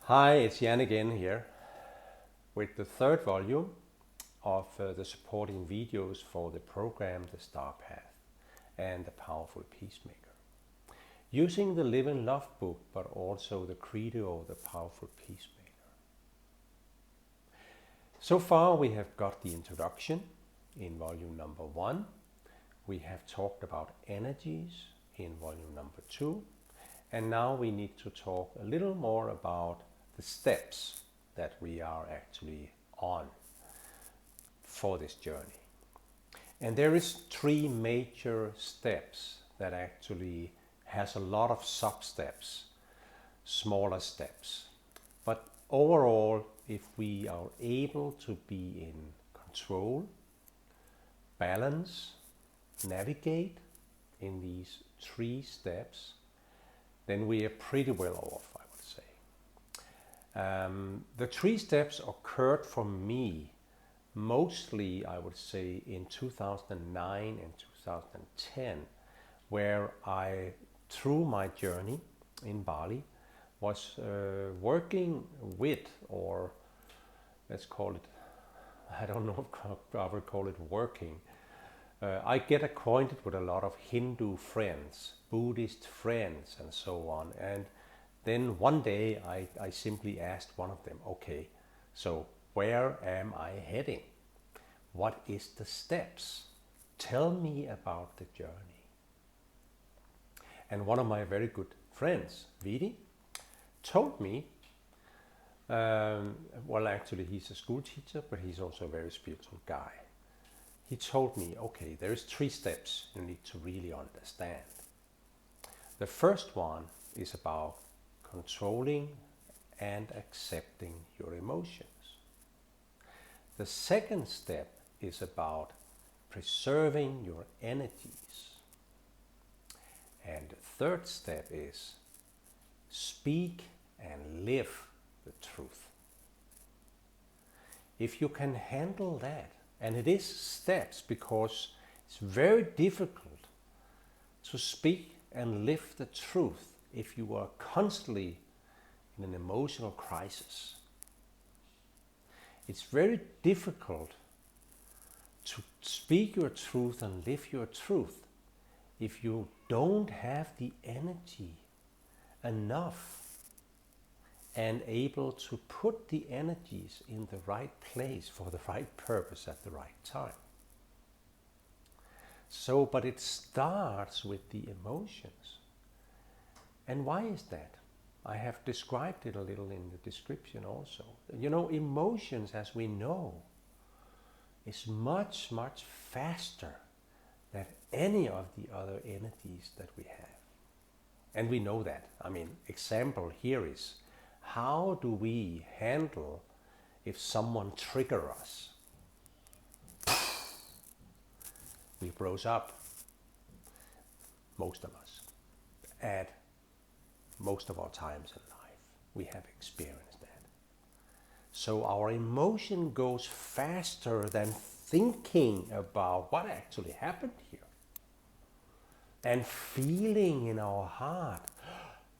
Hi, it's Jan again here with the third volume of the supporting videos for the program The Star Path and the Powerful Peacemaker. Using the Live in Love book, but also the Credo, the Powerful Peacemaker. So far we have got the introduction in volume number 1. We have talked about energies in volume number 2. And now we need to talk a little more about the steps that we are actually on for this journey. And there is 3 major steps that actually has a lot of sub-steps, smaller steps. But overall, if we are able to be in control, balance, navigate in these 3 steps, then we are pretty well off, I would say. The 3 steps occurred for me mostly, I would say, in 2009 and 2010, where I, through my journey in Bali, was working with, or let's call it, I don't know if I would call it working. I get acquainted with a lot of Hindu friends, Buddhist friends, and so on. And then one day I simply asked one of them, okay, so where am I heading? What is the steps? Tell me about the journey. And one of my very good friends, Vidi, told me, well, actually he's a school teacher, but he's also a very spiritual guy. He told me, okay, there's 3 steps you need to really understand. The first one is about controlling and accepting your emotions. The second step is about preserving your energies. And the third step is speak and live the truth. If you can handle that, and it is steps because it's very difficult to speak and live the truth if you are constantly in an emotional crisis. It's very difficult to speak your truth and live your truth if you don't have the energy enough and able to put the energies in the right place for the right purpose at the right time. So, but it starts with the emotions. And why is that? I have described it a little in the description also. You know, emotions, as we know, is much, much faster than any of the other energies that we have. And we know that. I mean, example here is, how do we handle if someone triggers us? We rose up, most of us, at most of our times in life. We have experienced that. So our emotion goes faster than thinking about what actually happened here. And feeling in our heart,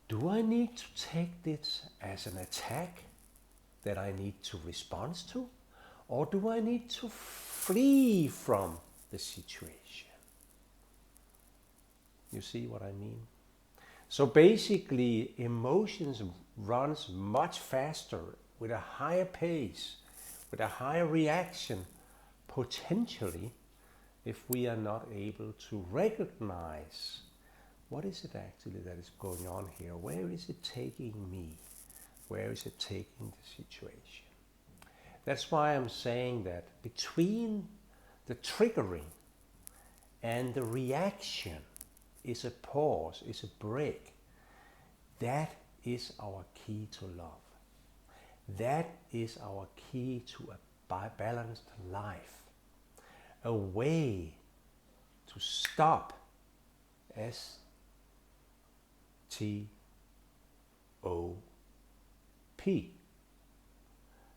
do I need to take this as an attack that I need to respond to? Or do I need to flee from the situation? You see what I mean? So basically, emotions runs much faster, with a higher pace, with a higher reaction, potentially, if we are not able to recognize what is it actually that is going on here? Where is it taking me? Where is it taking the situation? That's why I'm saying that between the triggering and the reaction is a pause, is a break. That is our key to love. That is our key to a balanced life. A way to stop STOP.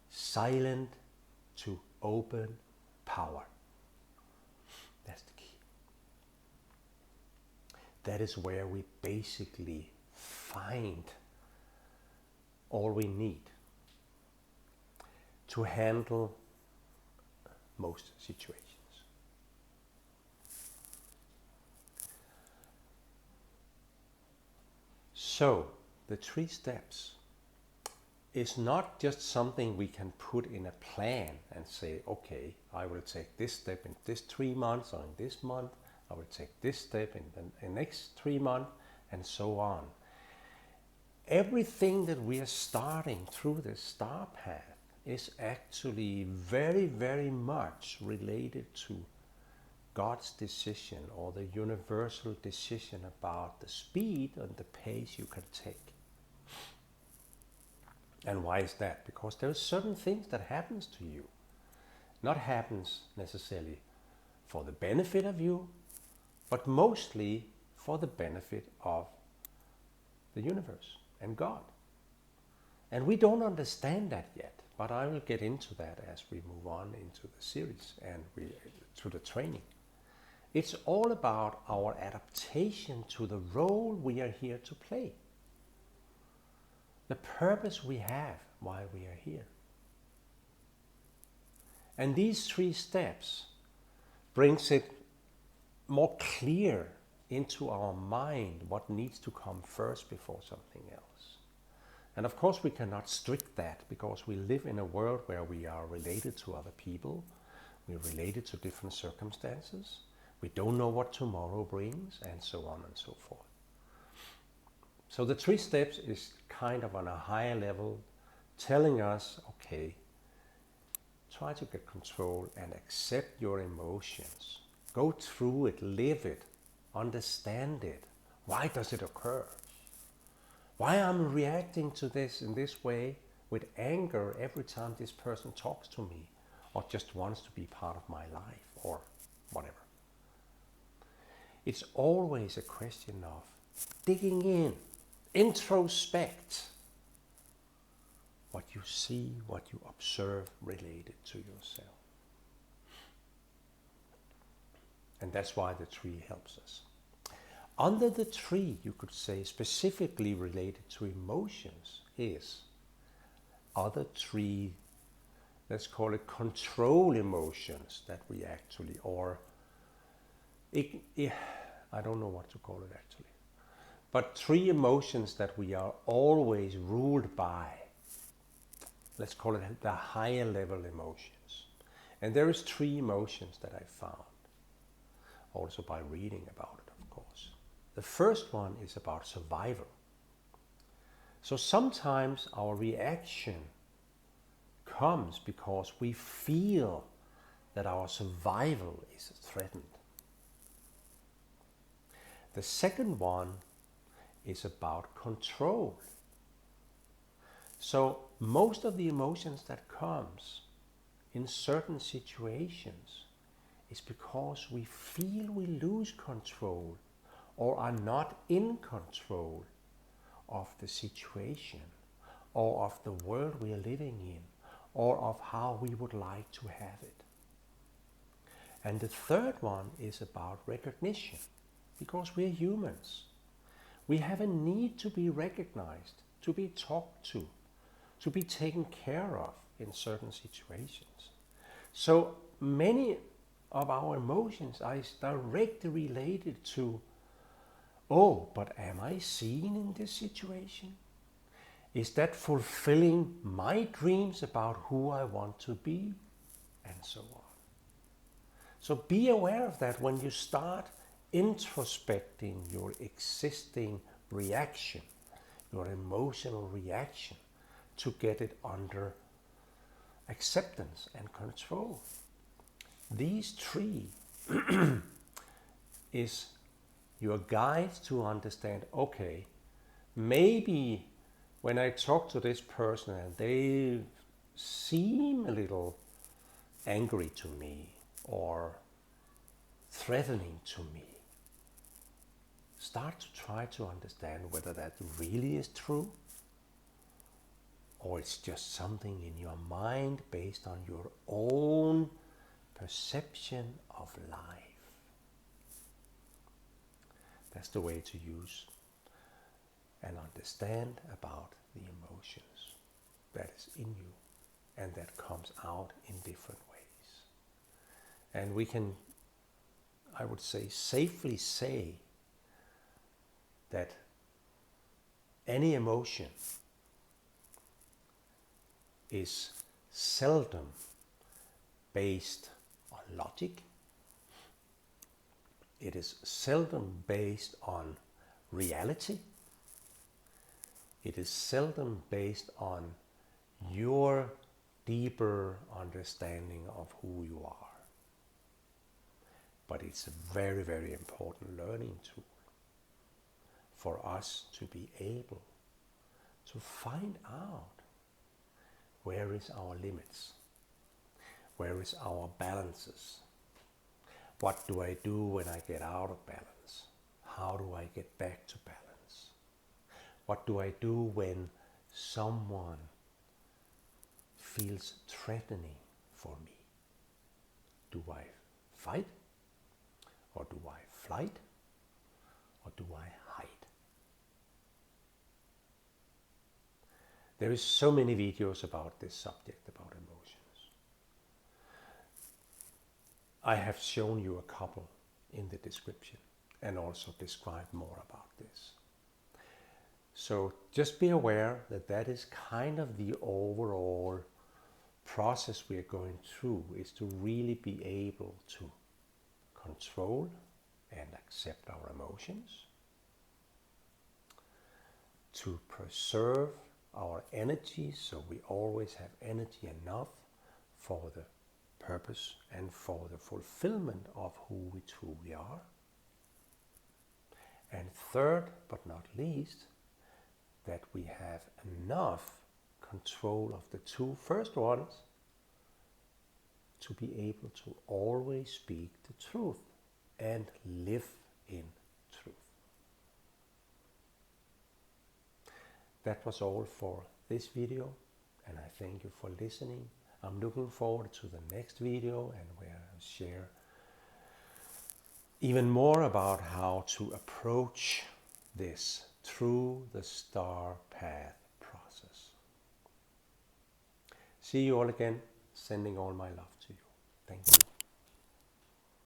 Silent to open power. That's the key. That is where we basically find all we need to handle most situations. So, the 3 steps is not just something we can put in a plan and say, okay, I will take this step in this 3 months, or in this month, I will take this step in the next 3 months, and so on. Everything that we are starting through the star path is actually very, very much related to God's decision, or the universal decision about the speed and the pace you can take. And why is that? Because there are certain things that happens to you. Not happens necessarily for the benefit of you, but mostly for the benefit of the universe and God. And we don't understand that yet, but I will get into that as we move on into the series and to the training. It's all about our adaptation to the role we are here to play. The purpose we have while we are here. And these 3 steps brings it more clear into our mind what needs to come first before something else. And of course we cannot strict that, because we live in a world where we are related to other people, we're related to different circumstances, we don't know what tomorrow brings, and so on and so forth. So the 3 steps is kind of on a higher level, telling us, okay, try to get control and accept your emotions. Go through it, live it, understand it. Why does it occur? Why am I reacting to this in this way with anger every time this person talks to me, or just wants to be part of my life, or whatever. It's always a question of digging in, introspect what you see, what you observe related to yourself. And that's why the 3 helps us. Under the 3, you could say, specifically related to emotions, is other 3, let's call it control emotions that we actually, or I don't know what to call it actually, but 3 emotions that we are always ruled by. Let's call it the higher level emotions. And there is 3 emotions that I found, also by reading about it, of course. The first one is about survival. So sometimes our reaction comes because we feel that our survival is threatened. The second one is about control. So most of the emotions that comes in certain situations is because we feel we lose control or are not in control of the situation or of the world we are living in or of how we would like to have it. And the third one is about recognition, because we're humans. We have a need to be recognized, to be talked to be taken care of in certain situations. So many of our emotions are directly related to, oh, but am I seen in this situation? Is that fulfilling my dreams about who I want to be? And so on. So be aware of that when you start introspecting your existing reaction, your emotional reaction, to get it under acceptance and control. These 3 is your guide to understand, okay, maybe when I talk to this person and they seem a little angry to me or threatening to me, start to try to understand whether that really is true, or it's just something in your mind based on your own perception of life. That's the way to use and understand about the emotions. emotions that is in you and that comes out in different ways. And we can, I would say, safely say that any emotion is seldom based on logic. It is seldom based on reality. It is seldom based on your deeper understanding of who you are. But it's a very, very important learning tool for us to be able to find out where is our limits, where is our balances, what do I do when I get out of balance, how do I get back to balance, what do I do when someone feels threatening for me. Do I fight? Or do I flight? Or do I hide? There is so many videos about this subject, about emotions. I have shown you a couple in the description and also described more about this. So just be aware that that is kind of the overall process we are going through, is to really be able to control and accept our emotions, to preserve our energy so we always have energy enough for the purpose and for the fulfillment of who we truly are. And third, but not least, that we have enough control of the two first ones to be able to always speak the truth and live in truth. That was all for this video, and I thank you for listening. I'm looking forward to the next video, and where I'll share even more about how to approach this through the star path process. See you all again, sending all my love to you. Thank you.